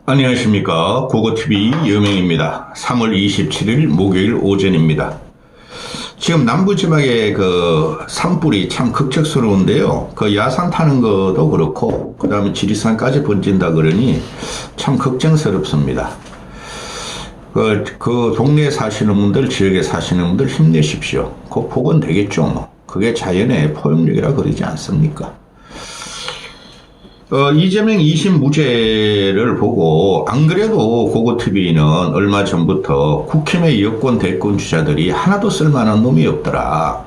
안녕하십니까. 고고TV 여명입니다. 3월 27일 목요일 오전입니다. 지금 남부지방의 그 산불이 참 극적스러운데요. 그 야산 타는 것도 그렇고, 그 다음에 지리산까지 번진다 그러니 참 걱정스럽습니다. 그 동네에 사시는 분들, 지역에 사시는 분들 힘내십시오. 그 복은 되겠죠. 뭐. 그게 자연의 포용력이라 그러지 않습니까? 이재명 2심 무죄를 보고, 안 그래도 고고TV는 얼마 전부터 국힘의 여권 대권 주자들이 하나도 쓸만한 놈이 없더라.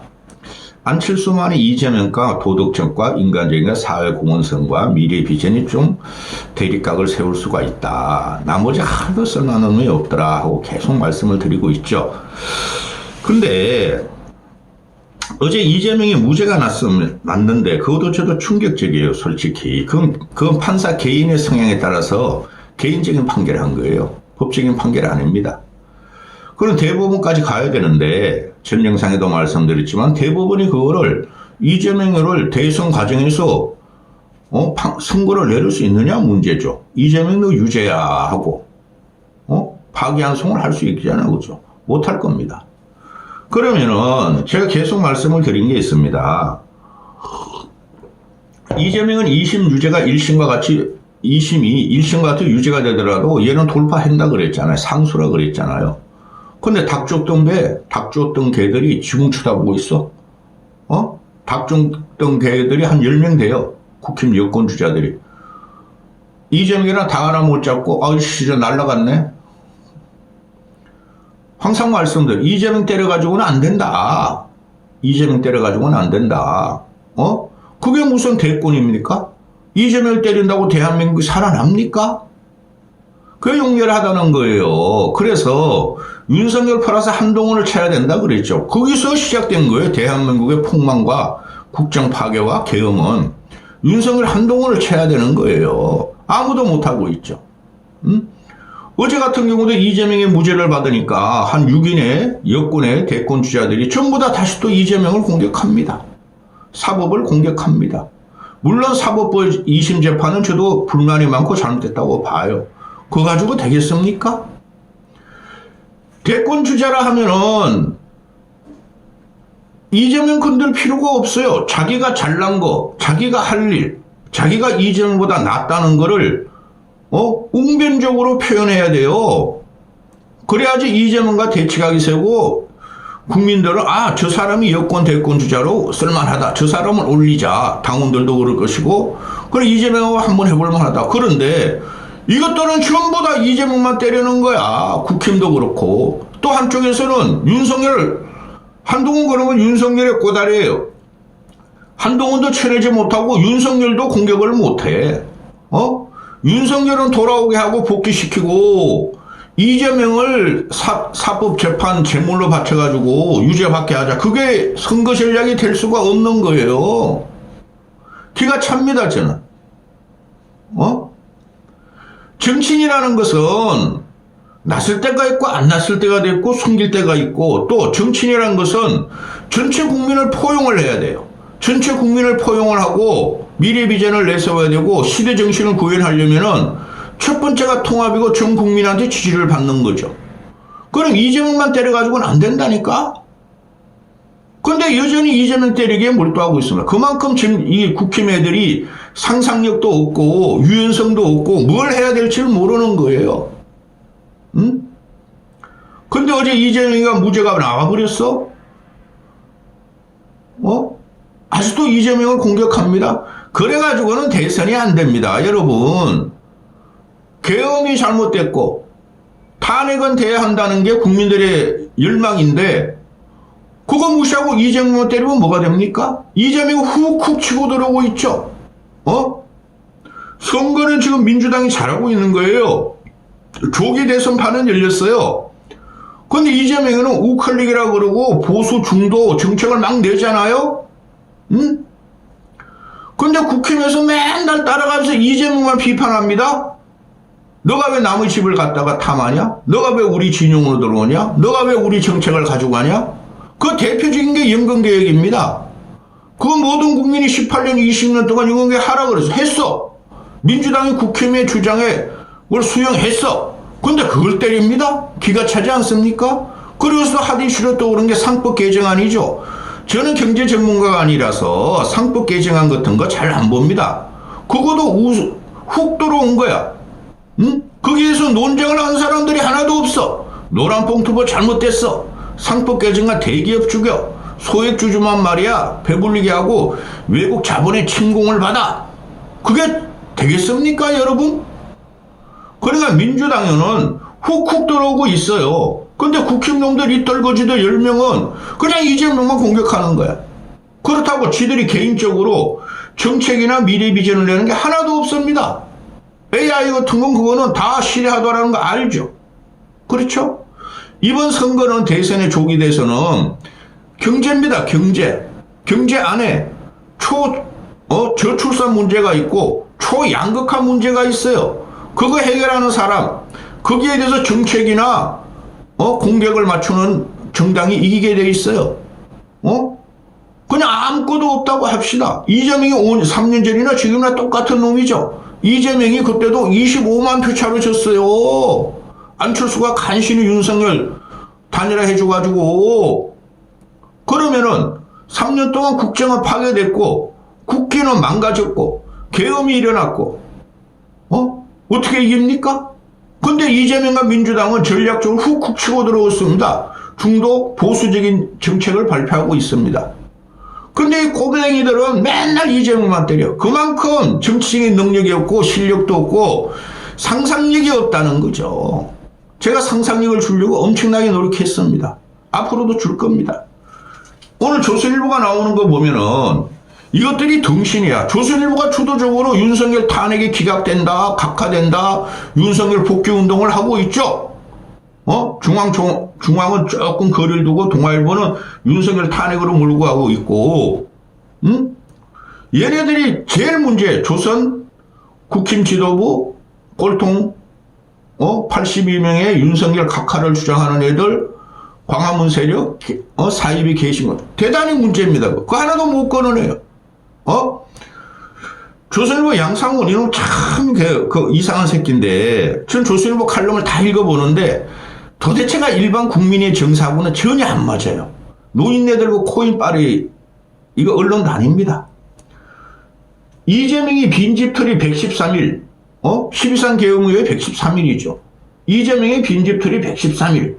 안칠수만이 이재명과 도덕성과 인간적인 사회공헌성과 미래 비전이 좀 대립각을 세울 수가 있다. 나머지 하나도 쓸만한 놈이 없더라 하고 계속 말씀을 드리고 있죠. 근데 어제 이재명이 무죄가 났는데 그것도 저도 충격적이에요. 솔직히 그건 판사 개인의 성향에 따라서 개인적인 판결을 한 거예요. 법적인 판결이 아닙니다. 그럼 대법원까지 가야 되는데 전 영상에도 말씀드렸지만 대법원이 그거를 이재명을 대선 과정에서 선고를 내릴 수 있느냐 문제죠. 이재명도 유죄야 하고 파기환송을 할 수 있잖아요. 그죠? 못할 겁니다. 그러면은 제가 계속 말씀을 드린 게 있습니다. 이재명은 2심 유죄가 1심과 같이 2심이 1심과 같이 유죄가 되더라도 얘는 돌파한다 그랬잖아요. 상수라 그랬잖아요. 근데 닭 쫓던 개들이 지금 쳐다보고 있어. 닭 쫓던 개들이 한 10명 돼요. 국힘 여권 주자들이. 이재명이랑 닭 하나 못 잡고 아이씨 저 날라갔네. 항상 말씀드려. 이재명 때려가지고는 안 된다. 이재명 때려가지고는 안 된다. 그게 무슨 대권입니까? 이재명을 때린다고 대한민국이 살아납니까? 그게 용렬하다는 거예요. 그래서 윤석열 플러스 한동훈을 쳐야 된다 그랬죠. 거기서 시작된 거예요. 대한민국의 폭망과 국정 파괴와 계엄은 윤석열 한동훈을 쳐야 되는 거예요. 아무도 못하고 있죠. 어제 같은 경우도 이재명의 무죄를 받으니까 한 6인의 여권의 대권 주자들이 전부 다 다시 또 이재명을 공격합니다. 사법을 공격합니다. 물론 사법부 2심 재판은 저도 불만이 많고 잘못됐다고 봐요. 그거 가지고 되겠습니까? 대권 주자라 하면은 이재명 건들 필요가 없어요. 자기가 잘난 거, 자기가 할 일, 자기가 이재명보다 낫다는 거를 웅변적으로 표현해야 돼요. 그래야지 이재명과 대치각이 세고 국민들은 저 사람이 여권 대권 주자로 쓸만하다. 저 사람을 올리자. 당원들도 그럴 것이고 그래 이재명하고 한번 해볼 만하다. 그런데 이것들은 전부 다 이재명만 때리는 거야. 국힘도 그렇고 또 한쪽에서는 윤석열 한동훈 그러면 윤석열의 꼬다리예요. 한동훈도 쳐내지 못하고 윤석열도 공격을 못해. 윤석열은 돌아오게 하고 복귀시키고 이재명을 사법재판 제물로 바쳐가지고 유죄받게 하자. 그게 선거 전략이 될 수가 없는 거예요. 기가 찹니다 저는. 정치인이라는 것은 났을 때가 있고 안 났을 때가 있고 숨길 때가 있고 또 정치인이라는 것은 전체 국민을 포용을 해야 돼요. 전체 국민을 포용을 하고 미래 비전을 내세워야 되고 시대 정신을 구현하려면은 첫 번째가 통합이고 전 국민한테 지지를 받는 거죠. 그럼 이재명만 때려가지고는 안 된다니까? 근데 여전히 이재명 때리기에 몰두하고 있습니다. 그만큼 지금 이 국힘 애들이 상상력도 없고 유연성도 없고 뭘 해야 될지를 모르는 거예요. 근데 어제 이재명이가 무죄가 나와버렸어? 아직도 이재명을 공격합니다. 그래가지고는 대선이 안 됩니다. 여러분. 계엄이 잘못됐고 탄핵은 돼야 한다는 게 국민들의 열망인데 그거 무시하고 이재명을 때리면 뭐가 됩니까? 이재명 훅훅 치고 들어오고 있죠. 선거는 지금 민주당이 잘하고 있는 거예요. 조기 대선판은 열렸어요. 근데 이재명은 우클릭이라고 그러고 보수 중도 정책을 막 내잖아요. 근데 국힘에서 맨날 따라가면서 이재명만 비판합니다. 너가 왜 남의 집을 갖다가 탐하냐? 너가 왜 우리 진영으로 들어오냐? 너가 왜 우리 정책을 가져가냐? 그 대표적인 게 연금개혁입니다. 그 모든 국민이 18년, 20년 동안 연금개혁 하라 그래서 했어. 민주당이 국힘의 주장에 그걸 수용했어. 근데 그걸 때립니다? 기가 차지 않습니까? 그래서 하디슈로 떠오른 게 상법 개정안이죠. 저는 경제 전문가가 아니라서 상법 개정안 같은 거 잘 안 봅니다. 그것도 훅 들어온 거야. 응? 거기에서 논쟁을 한 사람들이 하나도 없어. 노란봉투보 잘못됐어. 상법 개정안 대기업 죽여. 소액주주만 말이야 배불리게 하고 외국 자본의 침공을 받아. 그게 되겠습니까 여러분? 그러니까 민주당에는 훅훅 들어오고 있어요. 근데 국힘놈들 이 떨거지들 10명은 그냥 이재명만 공격하는 거야. 그렇다고 지들이 개인적으로 정책이나 미래 비전을 내는 게 하나도 없습니다. AI 같은 건 그거는 다 실해하더라는 거 알죠? 그렇죠? 이번 선거는 대선의 조기 대선은 경제입니다. 경제 안에 저출산 문제가 있고 초양극화 문제가 있어요. 그거 해결하는 사람, 거기에 대해서 정책이나 공격을 맞추는 정당이 이기게 돼 있어요. 그냥 아무것도 없다고 합시다. 이재명이 3년 전이나 지금이나 똑같은 놈이죠. 이재명이 그때도 25만 표 차로 졌어요. 안철수가 간신히 윤석열 단일화 해줘가지고. 그러면은 3년 동안 국정은 파괴됐고 국기는 망가졌고 계엄이 일어났고 어떻게 이깁니까? 근데 이재명과 민주당은 전략적으로 훅훅 치고 들어왔습니다. 중도 보수적인 정책을 발표하고 있습니다. 근데 이 꼬부랭이들은 맨날 이재명만 때려. 그만큼 정치적인 능력이 없고 실력도 없고 상상력이 없다는 거죠. 제가 상상력을 주려고 엄청나게 노력했습니다. 앞으로도 줄 겁니다. 오늘 조선일보가 나오는 거 보면은 이것들이 등신이야. 조선일보가 주도적으로 윤석열 탄핵이 기각된다, 각하된다, 윤석열 복귀 운동을 하고 있죠. 중앙은 조금 거리를 두고 동아일보는 윤석열 탄핵으로 몰고 가고 있고, 얘네들이 제일 문제, 조선 국힘 지도부 꼴통 82명의 윤석열 각하를 주장하는 애들, 광화문 세력 사입이 계신 것 대단히 문제입니다. 그거 하나도 못 끊어내요. 조선일보 양상훈 이놈 참 이상한 새끼인데 전 조선일보 칼럼을 다 읽어보는데 도대체가 일반 국민의 정서하고는 전혀 안 맞아요. 노인네 들고 코인빨이 이거 언론도 아닙니다. 이재명이 빈집털이 113일 12.3 계엄 이후에 113일이죠. 이재명의 빈집털이 113일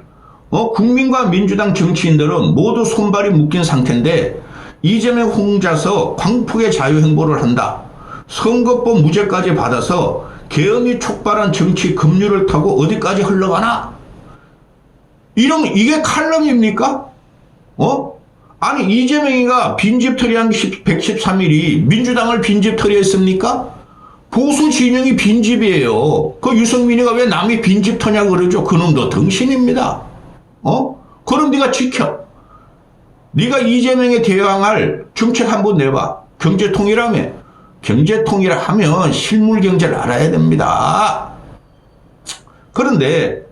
국민과 민주당 정치인들은 모두 손발이 묶인 상태인데 이재명 혼자서 광폭의 자유행보를 한다. 선거법 무죄까지 받아서 계엄이 촉발한 정치 급류를 타고 어디까지 흘러가나? 이게 칼럼입니까? 아니 이재명이가 빈집털이한 113일이 민주당을 빈집털이했습니까? 보수 진영이 빈집이에요. 그 유승민이가 왜 남이 빈집터냐 그러죠. 그놈도 등신입니다. 그럼 네가 지켜. 네가 이재명에 대항할 정책 한번 내봐. 경제통일하며. 경제통일을 하면 실물 경제를 알아야 됩니다. 그런데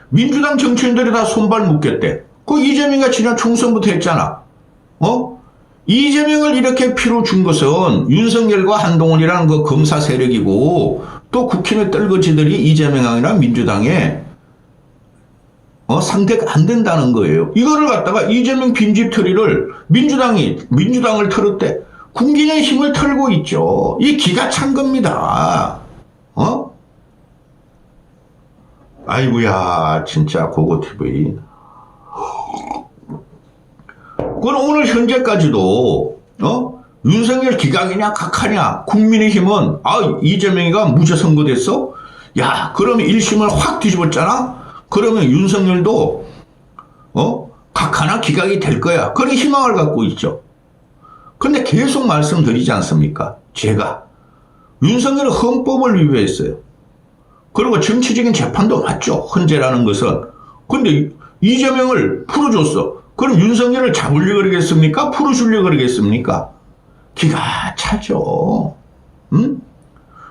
민주당 정치인들이 다 손발 묶였대. 그 이재명이가 지난 총선부터 했잖아. 이재명을 이렇게 피로 준 것은 윤석열과 한동훈이라는 그 검사 세력이고 또 국힘의 떨거지들이 이재명이나 민주당에 상대가 안 된다는 거예요. 이거를 갖다가 이재명 빈집털이를 민주당을 털었대. 국민의 힘을 털고 있죠. 이 기가 찬 겁니다. 아이고야 진짜 고고TV. 그건 오늘 현재까지도 윤석열 기각이냐 각하냐 국민의힘은 이재명이가 무죄 선고됐어? 야 그러면 1심을 확 뒤집었잖아? 그러면 윤석열도 각하나 기각이 될 거야. 그런 희망을 갖고 있죠. 근데 계속 말씀드리지 않습니까? 제가 윤석열은 헌법을 위배했어요. 그리고 정치적인 재판도 맞죠. 헌재라는 것은. 근데 이재명을 풀어줬어. 그럼 윤석열을 잡으려고 그러겠습니까? 풀어주려고 그러겠습니까? 기가 차죠.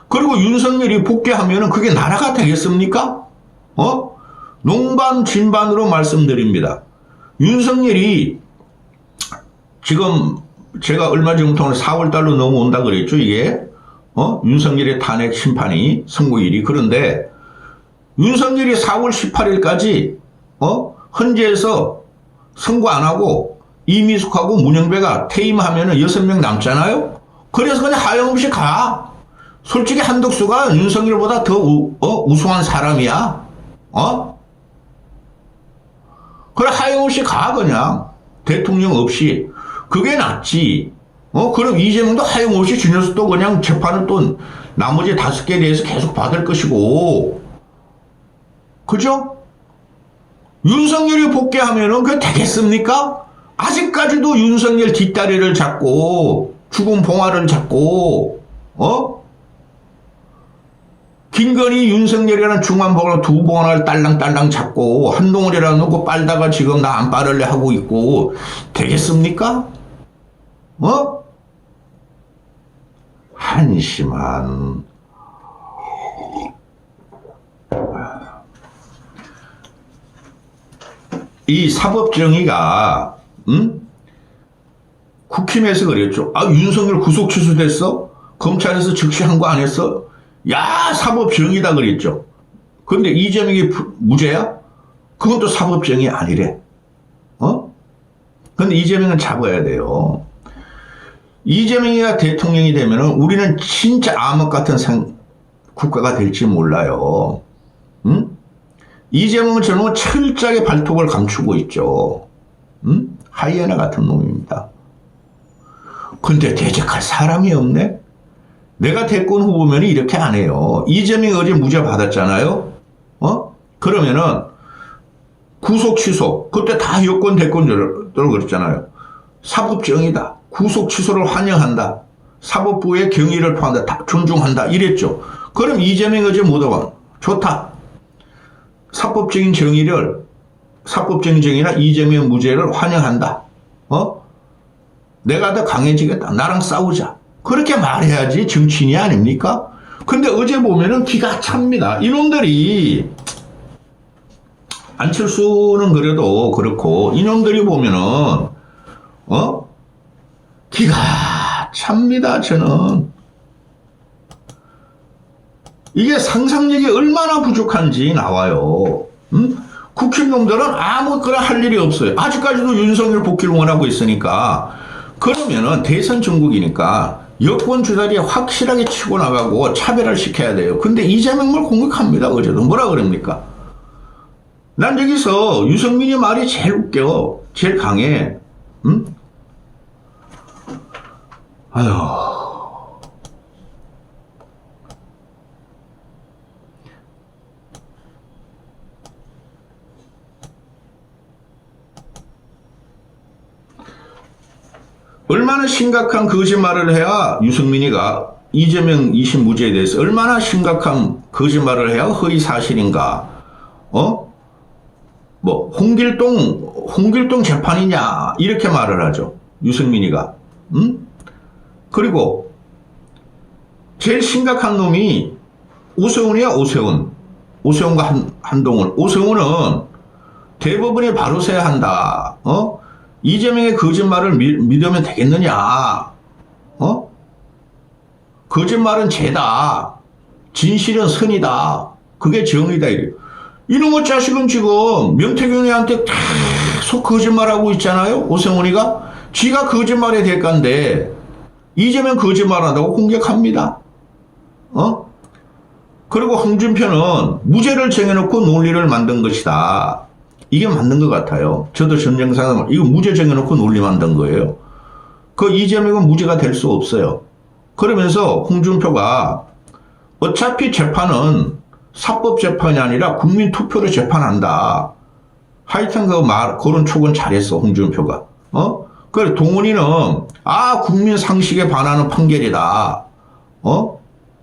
그리고 윤석열이 복귀하면은 그게 나라가 되겠습니까? 농반 진반으로 말씀드립니다. 윤석열이 지금 제가 얼마 전부터 4월달로 넘어온다 그랬죠, 이게. 윤석열의 탄핵 심판이 선고일이. 그런데 윤석열이 4월 18일까지 헌재에서 선고 안 하고 이미숙하고 문영배가 퇴임하면은 6명 남잖아요. 그래서 그냥 하염없이 가. 솔직히 한덕수가 윤석열보다 더 우수한 사람이야. 그래 하염없이 가 그냥. 대통령 없이. 그게 낫지. 그럼 이재명도 하염없이 지내서 또 그냥 재판을 또 나머지 5개에 대해서 계속 받을 것이고. 그죠? 윤석열이 복귀하면은 그게 되겠습니까? 아직까지도 윤석열 뒷다리를 잡고, 죽은 봉화를 잡고, 김건희 윤석열이라는 중간봉을 2번을 딸랑딸랑 잡고, 한동훈이라는 거 빨다가 지금 나 안 빠를래 하고 있고, 되겠습니까? 한심한. 이 사법정의가, 국힘에서 그랬죠. 윤석열 구속 취소됐어? 검찰에서 즉시 한 거 안 했어? 야, 사법정의다 그랬죠. 그런데 이재명이 무죄야? 그건 또 사법정의 아니래. 근데 이재명은 잡아야 돼요. 이재명이가 대통령이 되면은 우리는 진짜 암흑 같은 국가가 될지 몰라요. 이재명은 저놈은 철저하게 발톱을 감추고 있죠. 하이에나 같은 놈입니다. 근데 대적할 사람이 없네? 내가 대권 후보면 이렇게 안 해요. 이재명이 어제 무죄 받았잖아요? 그러면은 구속 취소. 그때 다 여권 대권자들 그랬잖아요. 사법정의다. 구속 취소를 환영한다. 사법부의 경의를 표한다. 다 존중한다. 이랬죠. 그럼 이재명이 어제 못하고 좋다. 사법적인 정의나 이재명 무죄를 환영한다. 내가 더 강해지겠다. 나랑 싸우자. 그렇게 말해야지 정치인이 아닙니까? 근데 어제 보면은 기가 찹니다. 이놈들이, 안철수는 그래도 그렇고, 이놈들이 보면은, 기가 찹니다, 저는. 이게 상상력이 얼마나 부족한지 나와요. 국힘놈들은 아무거나 할 일이 없어요. 아직까지도 윤석열 복귀를 원하고 있으니까. 그러면은 대선 전국이니까 여권 주자리에 확실하게 치고 나가고 차별을 시켜야 돼요. 근데 이재명을 공격합니다. 어제도. 뭐라 그럽니까? 난 여기서 유승민이 말이 제일 웃겨. 제일 강해. 아휴. 얼마나 심각한 거짓말을 해야 유승민이가 이재명 2심 무죄에 대해서 얼마나 심각한 거짓말을 해야 허위 사실인가? 홍길동 재판이냐? 이렇게 말을 하죠. 유승민이가. 그리고 제일 심각한 놈이 오세훈이야, 오세훈. 오세훈과 한동훈. 오세훈은 대법원에 바로 서야 한다. 이재명의 거짓말을 믿으면 되겠느냐? 거짓말은 죄다. 진실은 선이다. 그게 정의다. 이놈의 자식은 지금 명태균이한테 계속 거짓말하고 있잖아요. 오세훈이가. 지가 거짓말의 대가인데 이재명 거짓말한다고 공격합니다. 그리고 홍준표는 무죄를 정해놓고 논리를 만든 것이다. 이게 맞는 것 같아요. 저도 전 영상을 이거 무죄 정해놓고 논리 만든 거예요. 그 이재명은 무죄가 될 수 없어요. 그러면서 홍준표가 어차피 재판은 사법 재판이 아니라 국민 투표로 재판한다. 하여튼 그런 촉은 잘했어 홍준표가. 그래 동훈이는 국민 상식에 반하는 판결이다.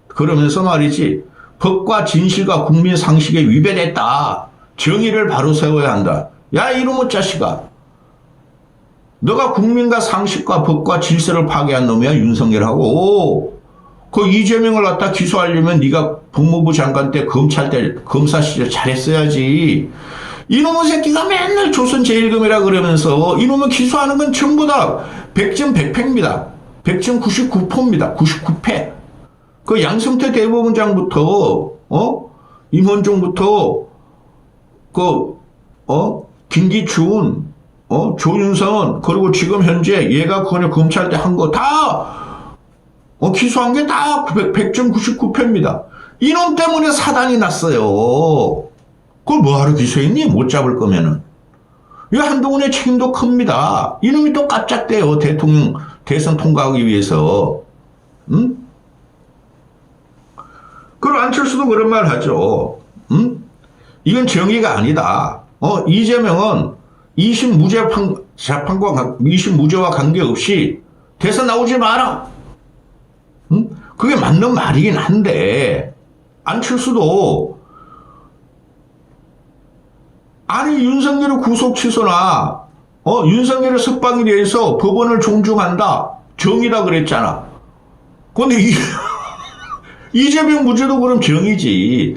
그러면서 말이지 법과 진실과 국민 상식에 위배됐다. 정의를 바로 세워야 한다. 야 이놈의 자식아. 너가 국민과 상식과 법과 질서를 파괴한 놈이야 윤석열하고. 그 이재명을 갖다 기소하려면 네가 법무부 장관 때 검사 시절 잘했어야지. 이놈의 새끼가 맨날 조선제일금이라 그러면서 이놈을 기소하는 건 전부 다 100점 100패입니다. 100점 99%입니다. 99패. 그 양승태 대법원장부터, 임원종부터, 김기춘, 조윤선, 그리고 지금 현재 얘가 그냥 검찰 때 한 거 다, 기소한 게 다 100.99표입니다. 이놈 때문에 사단이 났어요. 그걸 뭐하러 기소했니? 못 잡을 거면은. 이 한동훈의 책임도 큽니다. 이놈이 또 깜짝대요. 대통령, 대선 통과하기 위해서. 응? 그리고 안철수도 그런 말 하죠. 응? 이건 정의가 아니다. 이재명은 2심 무죄와 관계없이 대선 나오지 마라. 응? 그게 맞는 말이긴 한데, 안철수도, 아니, 윤석열의 구속 취소나, 윤석열의 석방에 대해서 법원을 존중한다. 정의다 그랬잖아. 근데 이재명 무죄도 그럼 정의지.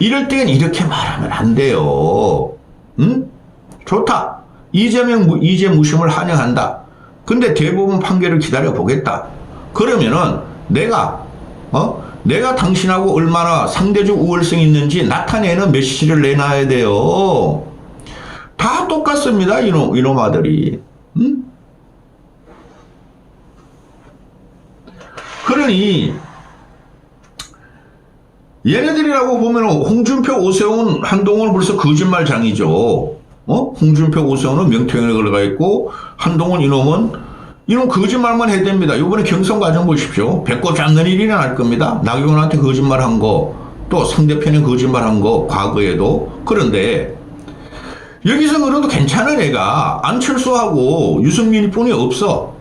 이럴 땐 이렇게 말하면 안 돼요. 응? 좋다. 이재 무심을 환영한다. 근데 대법원 판결을 기다려 보겠다. 그러면은 내가 당신하고 얼마나 상대적 우월성이 있는지 나타내는 메시지를 내놔야 돼요. 다 똑같습니다. 이놈 아들이. 응? 그러니 얘네들이라고 보면 홍준표, 오세훈, 한동훈은 벌써 거짓말장이죠. 홍준표, 오세훈은 명태형에 걸려가 있고 한동훈 이놈은 거짓말만 해야 됩니다. 이번에 경선 과정 보십시오. 배꼽 잡는 일이 일어날 겁니다. 나경원한테 거짓말한 거, 또 상대편에 거짓말한 거, 과거에도. 그런데 여기서 그래도 괜찮은 애가 안철수하고 유승민일 뿐이 없어.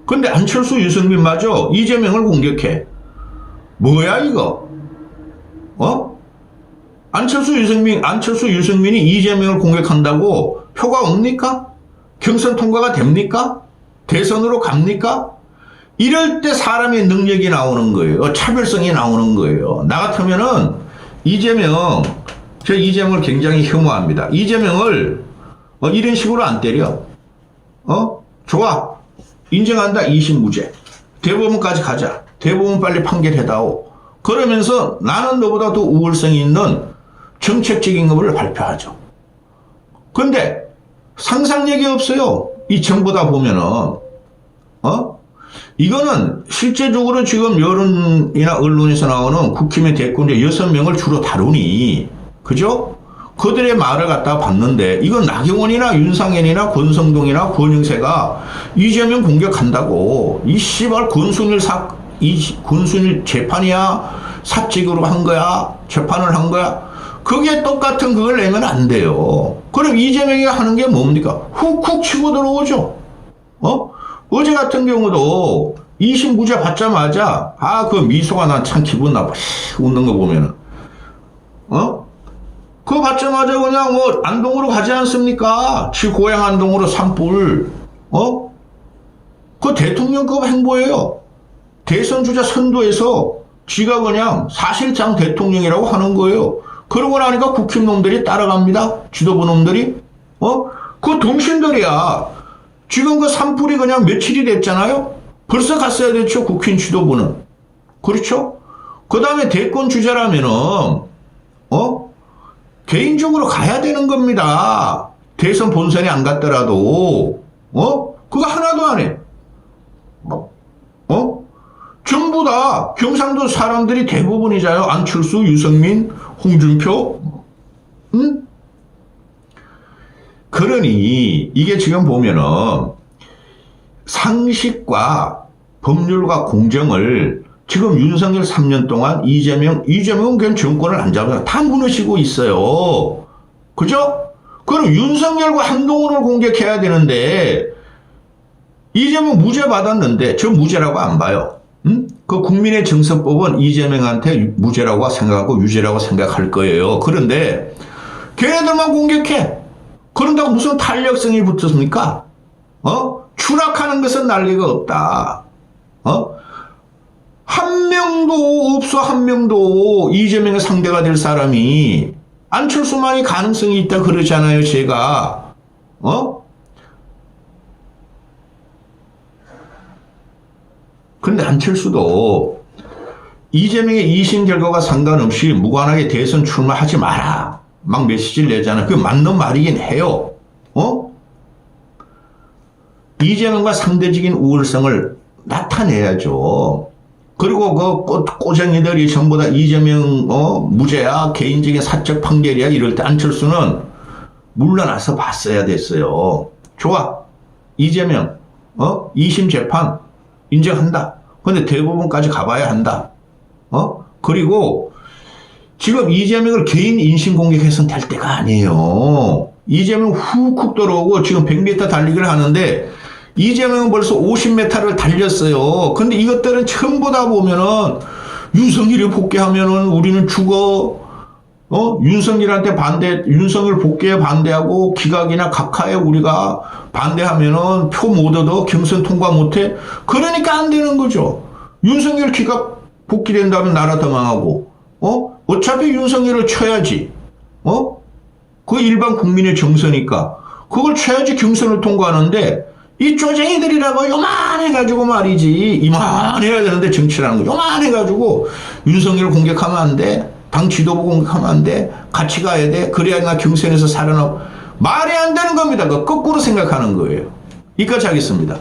근데 안철수, 유승민마저 이재명을 공격해. 뭐야 이거? 안철수, 유승민이 이재명을 공격한다고 표가 옵니까? 경선 통과가 됩니까? 대선으로 갑니까? 이럴 때 사람의 능력이 나오는 거예요. 차별성이 나오는 거예요. 나 같으면은 저 이재명을 굉장히 혐오합니다. 이재명을 이런 식으로 안 때려. 좋아. 인정한다. 2심 무죄. 대법원까지 가자. 대법원 빨리 판결해다오. 그러면서 나는 너보다 더 우월성이 있는 정책적인 것을 발표하죠. 근데 상상력이 없어요. 이 정보다 보면은 이거는 실제적으로 지금 여론이나 언론에서 나오는 국힘의 대권자 6명을 주로 다루니 그죠? 그들의 말을 갖다가 봤는데 이건 나경원이나 윤상현이나 권성동이나 권영세가 이재명 공격한다고 이 씨발 권순일 재판이야? 사직으로 한 거야? 재판을 한 거야? 그게 똑같은 그걸 내면 안 돼요. 그럼 이재명이 하는 게 뭡니까? 훅훅 치고 들어오죠. 어제 같은 경우도 2심 무죄 받자마자 그 미소가 난 참 기분 나빠. 웃는 거 보면은. 그거 받자마자 그냥 안동으로 가지 않습니까? 지 고향 안동으로 산불. 그 대통령급 행보예요. 대선 주자 선도에서 지가 그냥 사실상 대통령이라고 하는 거예요. 그러고 나니까 국힘 놈들이 따라갑니다. 지도부 놈들이. 그 동신들이야. 지금 그 산불이 그냥 며칠이 됐잖아요. 벌써 갔어야 됐죠. 국힘 지도부는. 그렇죠? 그 다음에 대권 주자라면은 개인적으로 가야 되는 겁니다. 대선 본선에 안 갔더라도 그거 하나도 안 해. 전부 다 경상도 사람들이 대부분이잖아요. 안철수, 유승민, 홍준표. 응? 그러니 이게 지금 보면은 상식과 법률과 공정을 지금 윤석열 3년 동안 이재명은 그냥 정권을 안 잡아서 다 무너지고 있어요. 그죠? 그럼 윤석열과 한동훈을 공격해야 되는데 이재명 무죄 받았는데 저 무죄라고 안 봐요. 그 국민의 정서법은 이재명한테 무죄라고 생각하고 유죄라고 생각할 거예요. 그런데 걔네들만 공격해. 그런다고 무슨 탄력성이 붙었습니까? 추락하는 것은 난리가 없다. 한 명도 없어. 한 명도 이재명의 상대가 될 사람이. 안철수만이 가능성이 있다 그러잖아요. 제가. 그런데 안철수도 이재명의 2심 결과가 상관없이 무관하게 대선 출마하지 마라. 막 메시지를 내잖아. 그게 맞는 말이긴 해요. 이재명과 상대적인 우월성을 나타내야죠. 그리고 그 꼬쟁이들이 전부 다 이재명 무죄야, 개인적인 사적 판결이야 이럴 때 안철수는 물러나서 봤어야 됐어요. 좋아. 이재명 2심 재판 인정한다. 근데 대법원까지 가봐야 한다. 그리고 지금 이재명을 개인 인신공격해서는 될 때가 아니에요. 이재명 훅훅 들어오고 지금 100m 달리기를 하는데 이재명은 벌써 50m를 달렸어요. 근데 이것들은 전부 다 보면은 윤석열이 복귀하면은 우리는 죽어. 윤석열 복귀에 반대하고 기각이나 각하에 우리가 반대하면은 표 못 얻어. 경선 통과 못해. 그러니까 안 되는 거죠. 윤석열 기각 복귀된다면 나라 더 망하고. 어차피 윤석열을 쳐야지. 그 일반 국민의 정서니까. 그걸 쳐야지 경선을 통과하는데 이 쪼쟁이들이라고 요만해가지고 말이지. 이만해야 되는데 정치라는 거. 요만해가지고 윤석열을 공격하면 안 돼. 당 지도부 공격하면 안 돼. 같이 가야 돼. 그래야 나 경선에서 살아남고. 말이 안 되는 겁니다. 그 거꾸로 생각하는 거예요. 여기까지 하겠습니다.